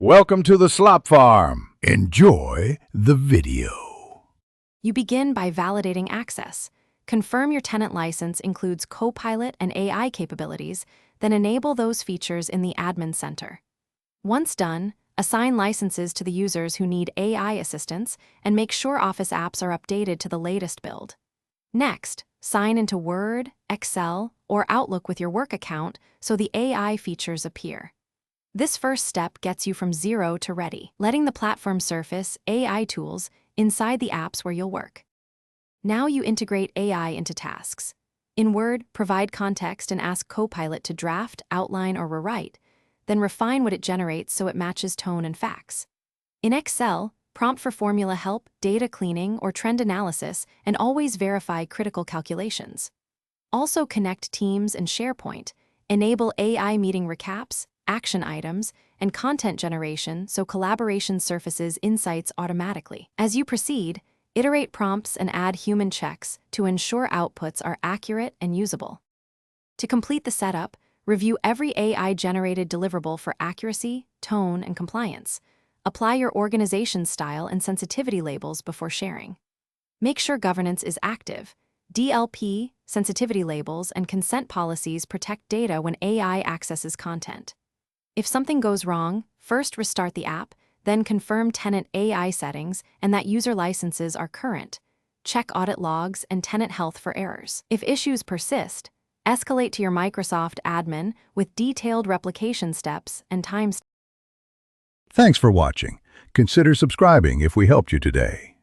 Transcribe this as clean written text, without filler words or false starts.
Welcome to the Slop Farm. Enjoy the video. You begin by validating access. Confirm your tenant license includes Copilot and AI capabilities, then enable those features in the admin center. Once done, assign licenses to the users who need AI assistance and make sure Office apps are updated to the latest build. Next, sign into Word, Excel, or Outlook with your work account so the AI features appear. This first step gets you from zero to ready, letting the platform surface AI tools inside the apps where you'll work. Now you integrate AI into tasks. In Word, provide context and ask Copilot to draft, outline, or rewrite, then refine what it generates so it matches tone and facts. In Excel, prompt for formula help, data cleaning, or trend analysis, and always verify critical calculations. Also connect Teams and SharePoint, enable AI meeting recaps, action items, and content generation so collaboration surfaces insights automatically. As you proceed, iterate prompts and add human checks to ensure outputs are accurate and usable. To complete the setup, review every AI-generated deliverable for accuracy, tone, and compliance. Apply your organization style and sensitivity labels before sharing. Make sure governance is active. DLP, sensitivity labels, and consent policies protect data when AI accesses content. If something goes wrong, first restart the app, then confirm tenant AI settings and that user licenses are current. Check audit logs and tenant health for errors. If issues persist, escalate to your Microsoft admin with detailed replication steps and timestamps. Thanks for watching. Consider subscribing if we helped you today.